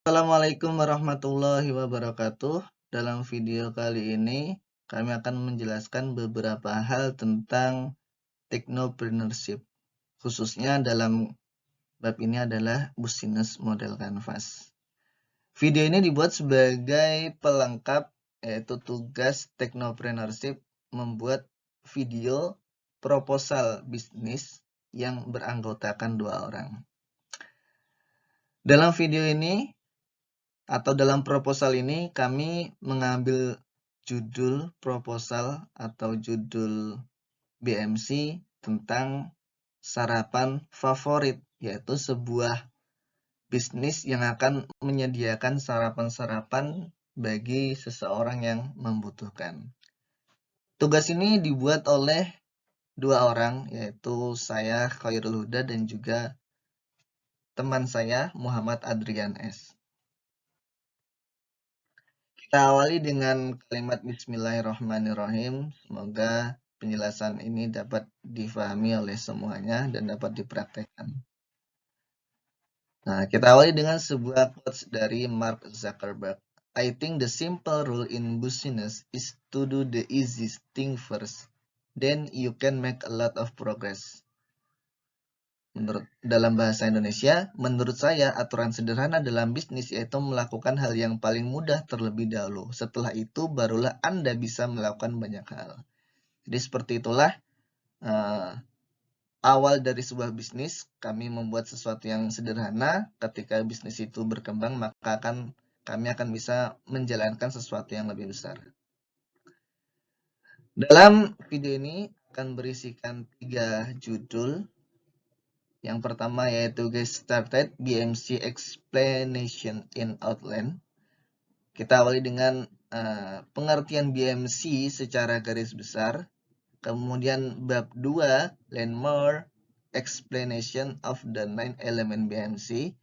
Assalamualaikum warahmatullahi wabarakatuh. Dalam video kali ini, kami akan menjelaskan beberapa hal tentang technopreneurship. Khususnya dalam bab ini adalah business model canvas. Video ini dibuat sebagai pelengkap, yaitu tugas technopreneurship membuat video proposal bisnis yang beranggotakan 2 orang. Dalam video ini atau dalam proposal ini kami mengambil judul proposal atau judul BMC tentang sarapan favorit, yaitu sebuah bisnis yang akan menyediakan sarapan-sarapan bagi seseorang yang membutuhkan. Tugas ini dibuat oleh 2 orang, yaitu saya Khairul Huda dan juga teman saya Muhammad Adrian S. Kita awali dengan kalimat Bismillahirrahmanirrahim. Semoga penjelasan ini dapat difahami oleh semuanya dan dapat dipraktekkan. Nah, kita awali dengan sebuah quotes dari Mark Zuckerberg. I think the simple rule in business is to do the easiest thing first. Then you can make a lot of progress. Dalam bahasa Indonesia, menurut saya aturan sederhana dalam bisnis yaitu melakukan hal yang paling mudah terlebih dahulu. Setelah itu barulah Anda bisa melakukan banyak hal. Jadi seperti itulah awal dari sebuah bisnis. Kami membuat sesuatu yang sederhana. Ketika bisnis itu berkembang, maka kami akan bisa menjalankan sesuatu yang lebih besar. Dalam video ini akan berisikan 3 judul. Yang pertama yaitu Get Started BMC Explanation in Outline. Kita awali dengan pengertian BMC secara garis besar. Kemudian bab 2, Learn More Explanation of the 9 Element BMC,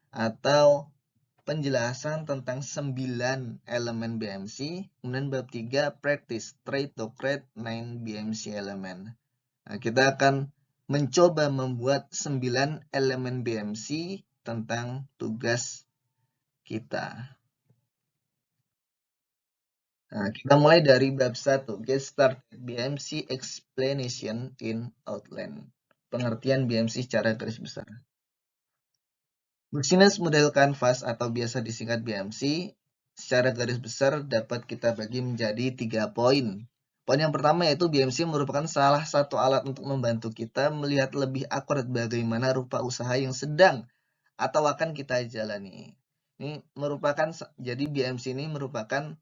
atau penjelasan tentang 9 elemen BMC. Kemudian bab 3, Practice Try to create 9 BMC element. Nah, kita akan mencoba membuat 9 elemen BMC tentang tugas kita. Nah, kita mulai dari bab 1, Get Started BMC Explanation in Outline. Pengertian BMC secara garis besar. Business Model Canvas atau biasa disingkat BMC secara garis besar dapat kita bagi menjadi 3 poin. Poin yang pertama yaitu BMC merupakan salah satu alat untuk membantu kita melihat lebih akurat bagaimana rupa usaha yang sedang atau akan kita jalani. Jadi BMC ini merupakan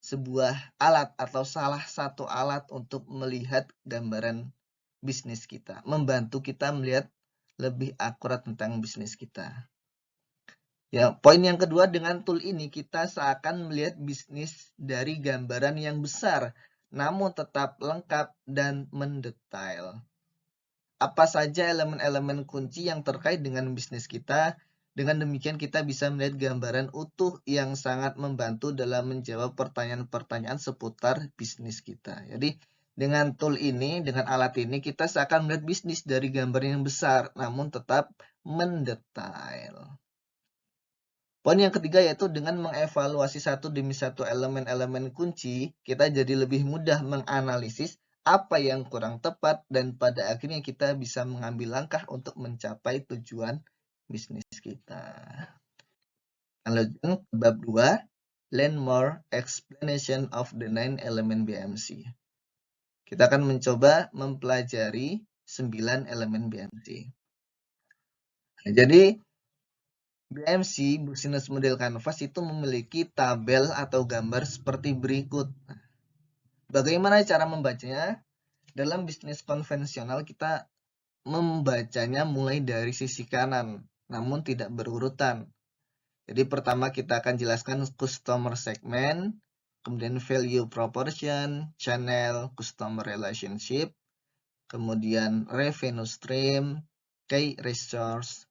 sebuah alat atau salah satu alat untuk melihat gambaran bisnis kita, membantu kita melihat lebih akurat tentang bisnis kita. Ya, poin yang kedua, dengan tool ini kita seakan melihat bisnis dari gambaran yang besar, namun tetap lengkap dan mendetail. Apa saja elemen-elemen kunci yang terkait dengan bisnis kita? Dengan demikian kita bisa melihat gambaran utuh yang sangat membantu dalam menjawab pertanyaan-pertanyaan seputar bisnis kita. Jadi dengan tool ini, dengan alat ini, kita seakan melihat bisnis dari gambar yang besar, namun tetap mendetail. Poin yang ketiga yaitu dengan mengevaluasi satu demi satu elemen-elemen kunci, kita jadi lebih mudah menganalisis apa yang kurang tepat dan pada akhirnya kita bisa mengambil langkah untuk mencapai tujuan bisnis kita. Lanjut ke bab 2, Learn More Explanation of the 9 Element BMC. Kita akan mencoba mempelajari 9 elemen BMC. Nah, jadi BMC, Business Model Canvas, itu memiliki tabel atau gambar seperti berikut. Bagaimana cara membacanya? Dalam bisnis konvensional kita membacanya mulai dari sisi kanan, namun tidak berurutan. Jadi pertama kita akan jelaskan customer segment, kemudian value proportion, channel, customer relationship, kemudian revenue stream, key resource,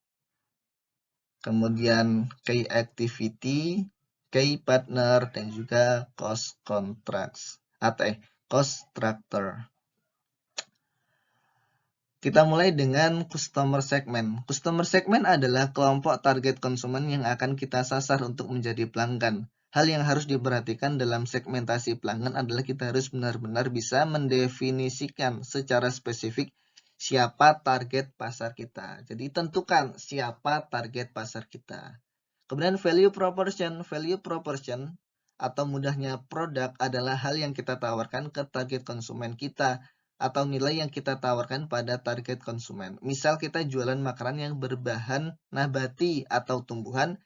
kemudian key activity, key partner, dan juga cost contracts atau cost structure. Kita mulai dengan customer segment. Customer segment adalah kelompok target konsumen yang akan kita sasar untuk menjadi pelanggan. Hal yang harus diperhatikan dalam segmentasi pelanggan adalah kita harus benar-benar bisa mendefinisikan secara spesifik siapa target pasar kita. Jadi tentukan siapa target pasar kita. Kemudian value proposition. Value proposition atau mudahnya produk adalah hal yang kita tawarkan ke target konsumen kita atau nilai yang kita tawarkan pada target konsumen. Misal kita jualan makanan yang berbahan nabati atau tumbuhan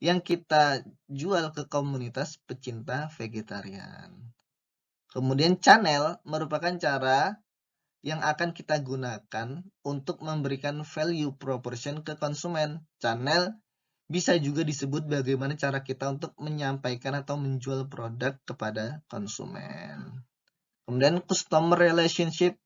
yang kita jual ke komunitas pecinta vegetarian. Kemudian channel merupakan cara yang akan kita gunakan untuk memberikan value proposition ke konsumen. Channel bisa juga disebut bagaimana cara kita untuk menyampaikan atau menjual produk kepada konsumen. Kemudian customer relationship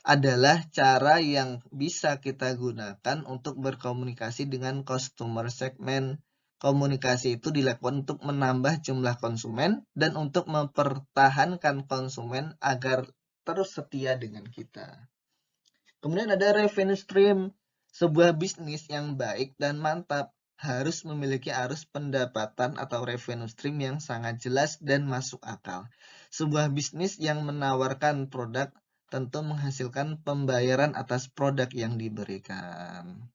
adalah cara yang bisa kita gunakan untuk berkomunikasi dengan customer segment. Komunikasi itu dilakukan untuk menambah jumlah konsumen dan untuk mempertahankan konsumen agar terus setia dengan kita. Kemudian ada revenue stream. Sebuah bisnis yang baik dan mantap harus memiliki arus pendapatan atau revenue stream yang sangat jelas dan masuk akal. Sebuah bisnis yang menawarkan produk tentu menghasilkan pembayaran atas produk yang diberikan.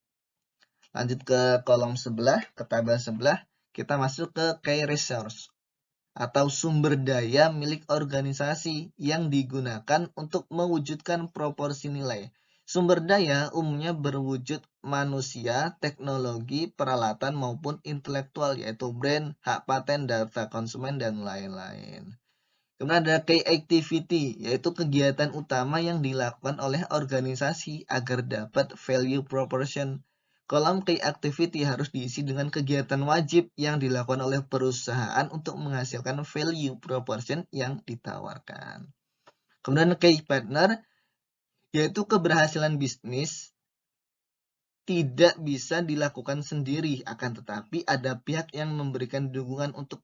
Lanjut ke kolom sebelah, ke tabel sebelah, kita masuk ke key resource atau sumber daya milik organisasi yang digunakan untuk mewujudkan proporsi nilai. Sumber daya umumnya berwujud manusia, teknologi, peralatan maupun intelektual, yaitu brand, hak paten, data konsumen, dan lain-lain. Kemudian ada key activity, yaitu kegiatan utama yang dilakukan oleh organisasi agar dapat value proposition. Kolom key activity harus diisi dengan kegiatan wajib yang dilakukan oleh perusahaan untuk menghasilkan value proposition yang ditawarkan. Kemudian key partner, yaitu keberhasilan bisnis tidak bisa dilakukan sendiri, akan tetapi ada pihak yang memberikan dukungan untuk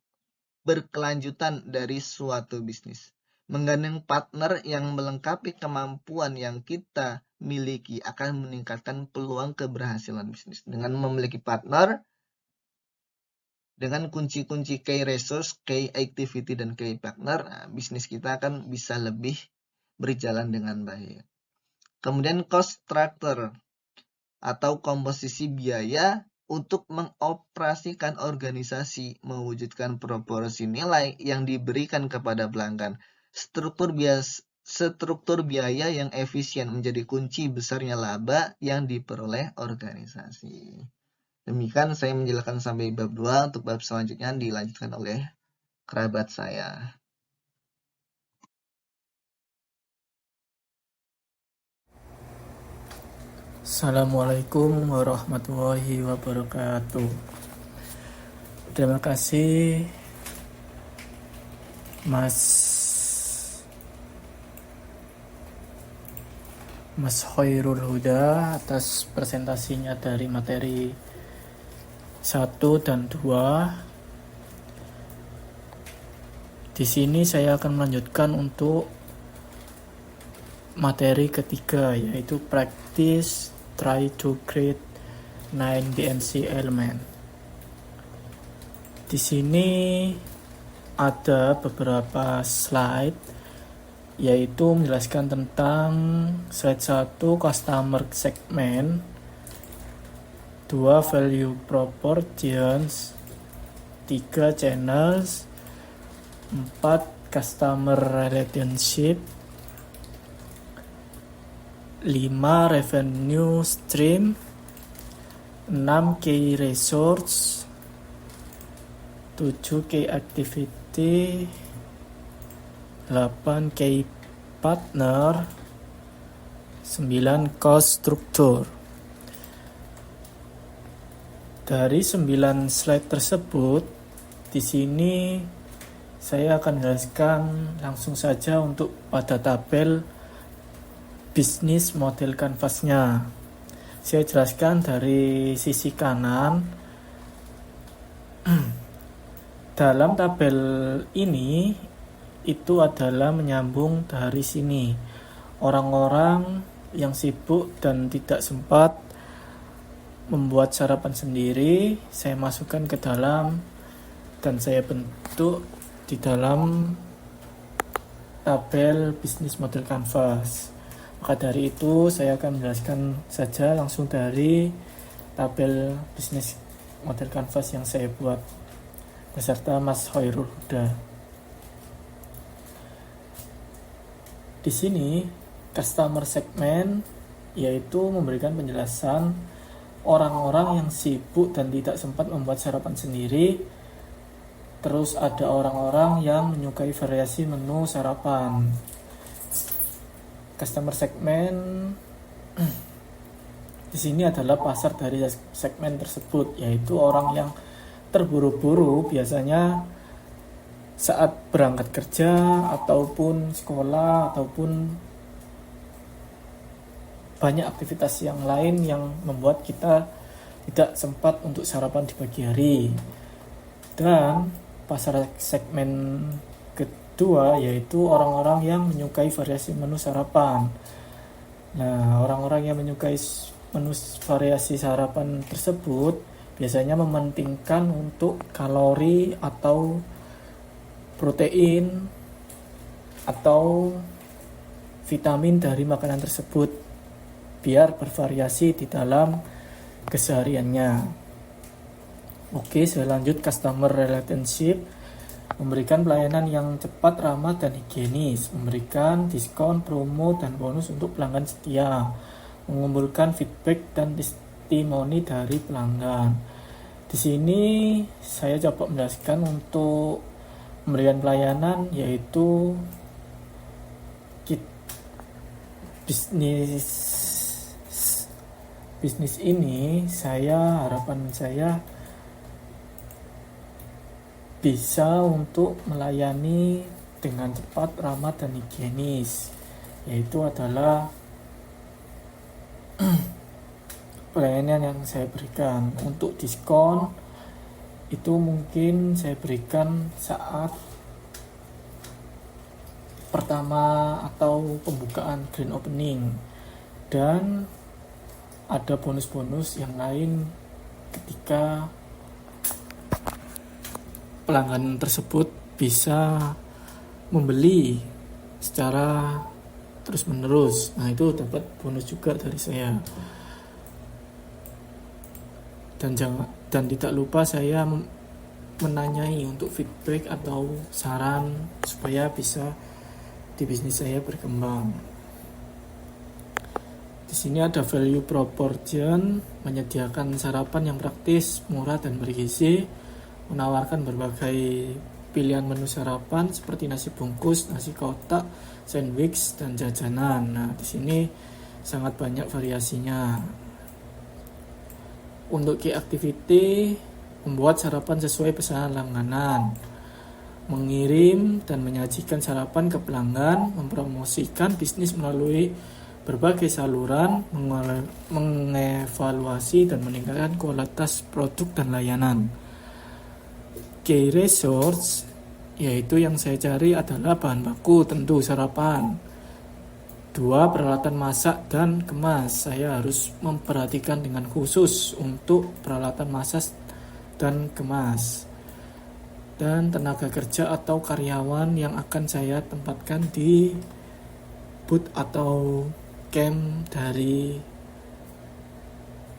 berkelanjutan dari suatu bisnis. Menggandeng partner yang melengkapi kemampuan yang kita miliki akan meningkatkan peluang keberhasilan bisnis. Dengan memiliki partner, dengan kunci-kunci key resource, key activity, dan key partner, bisnis kita akan bisa lebih berjalan dengan baik. Kemudian cost structure atau komposisi biaya untuk mengoperasikan organisasi, mewujudkan proporsi nilai yang diberikan kepada pelanggan. Struktur biaya yang efisien menjadi kunci besarnya laba yang diperoleh organisasi. Demikian saya menjelaskan sampai bab 2. Untuk bab selanjutnya dilanjutkan oleh kerabat saya. Assalamualaikum warahmatullahi wabarakatuh. Terima kasih Mas Khairul Huda atas presentasinya dari materi 1 dan 2. Di sini saya akan melanjutkan untuk materi ketiga, yaitu practice try to create 9 BNC element. Di sini ada beberapa slide, yaitu menjelaskan tentang slide 1 customer segment, 2 value proportions, 3 channels, 4 customer relationship, 5 revenue stream, 6 key resource, 7 key activity, 8 key partner, 9 cost structure. Dari 9 slide tersebut, di sini saya akan jelaskan langsung saja untuk pada tabel bisnis model kanvasnya. Saya jelaskan dari sisi kanan. Dalam tabel ini itu adalah menyambung dari sini. Orang-orang yang sibuk dan tidak sempat membuat sarapan sendiri, saya masukkan ke dalam dan saya bentuk di dalam tabel bisnis model Canvas. Maka dari itu saya akan menjelaskan saja langsung dari tabel bisnis model Canvas yang saya buat beserta Mas Hoirul Huda. Di sini customer segment yaitu memberikan penjelasan orang-orang yang sibuk dan tidak sempat membuat sarapan sendiri. Terus ada orang-orang yang menyukai variasi menu sarapan. Customer segment di sini adalah pasar dari segmen tersebut, yaitu orang yang terburu-buru biasanya saat berangkat kerja ataupun sekolah ataupun banyak aktivitas yang lain yang membuat kita tidak sempat untuk sarapan di pagi hari. Dan pasar segmen kedua yaitu orang-orang yang menyukai variasi menu sarapan. Nah, orang-orang yang menyukai menu variasi sarapan tersebut biasanya mementingkan untuk kalori atau protein atau vitamin dari makanan tersebut biar bervariasi di dalam kesehariannya. Oke, saya lanjut. Customer relationship memberikan pelayanan yang cepat, ramah, dan higienis, memberikan diskon, promo, dan bonus untuk pelanggan setia, mengumpulkan feedback dan testimoni dari pelanggan. Di sini saya coba menjelaskan untuk memberikan pelayanan yaitu bisnis ini harapan saya bisa untuk melayani dengan cepat, ramah, dan higienis, yaitu adalah pelayanan yang saya berikan. Untuk diskon itu mungkin saya berikan saat pertama atau pembukaan grand opening, dan ada bonus-bonus yang lain ketika pelanggan tersebut bisa membeli secara terus-menerus. Nah, itu dapat bonus juga dari saya. Dan tidak lupa saya menanyai untuk feedback atau saran supaya bisa di bisnis saya berkembang. Di sini ada value proportion, menyediakan sarapan yang praktis, murah, dan bergizi, menawarkan berbagai pilihan menu sarapan seperti nasi bungkus, nasi kotak, sandwich, dan jajanan. Nah, di sini sangat banyak variasinya. Untuk key activity, membuat sarapan sesuai pesanan langganan, mengirim dan menyajikan sarapan ke pelanggan, mempromosikan bisnis melalui berbagai saluran, mengevaluasi dan meningkatkan kualitas produk dan layanan. Key resource, yaitu yang saya cari adalah bahan baku, tentu sarapan. 2. Peralatan masak dan kemas. Saya harus memperhatikan dengan khusus untuk peralatan masak dan kemas. Dan tenaga kerja atau karyawan yang akan saya tempatkan di booth atau camp dari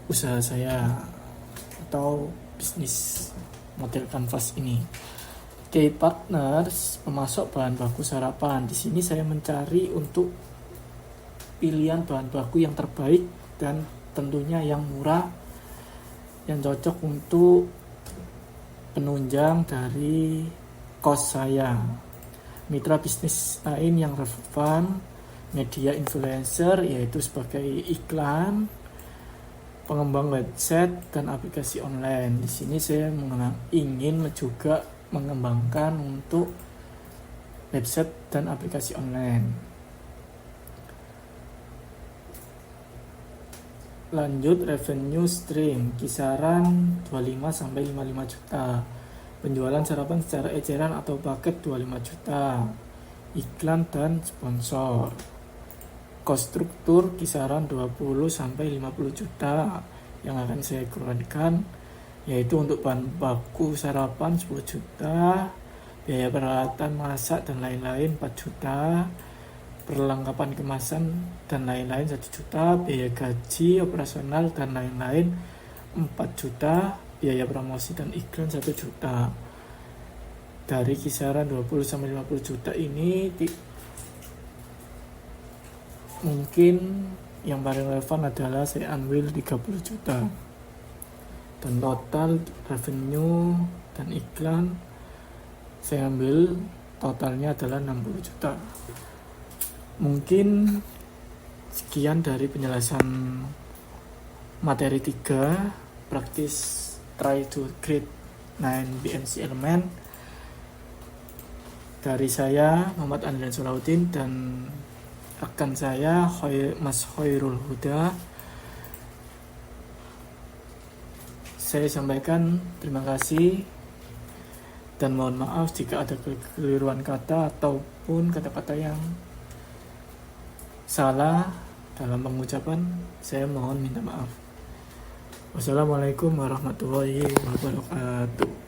usaha saya atau bisnis model Canvas ini. Key partners, pemasok bahan baku sarapan. Di sini saya mencari untuk pilihan bahan baku yang terbaik dan tentunya yang murah, yang cocok untuk penunjang dari kos saya. Mitra bisnis lain yang relevan, media influencer yaitu sebagai iklan, pengembang website dan aplikasi online. Di sini saya ingin juga mengembangkan untuk website dan aplikasi online. Lanjut, revenue stream kisaran 25-55 juta. Penjualan sarapan secara eceran atau paket 25 juta. Iklan dan sponsor. cost struktur kisaran 20-50 juta yang akan saya keluarkan, yaitu untuk bahan baku sarapan 10 juta, biaya peralatan masak dan lain-lain 4 juta, perlengkapan kemasan dan lain-lain 1 juta, biaya gaji operasional dan lain-lain 4 juta, biaya promosi dan iklan 1 juta. Dari kisaran 20-50 juta ini mungkin yang paling relevan adalah saya ambil 30 juta, dan total revenue dan iklan saya ambil totalnya adalah 60 juta. Mungkin sekian dari penjelasan materi 3 praktis try to create 9 BNC element dari saya Muhammad Andrian Solahuddin dan rekan saya Mas Khairul Huda. Saya sampaikan terima kasih dan mohon maaf jika ada kekeliruan kata ataupun kata-kata yang salah dalam pengucapan. Saya mohon minta maaf. Wassalamualaikum warahmatullahi wabarakatuh.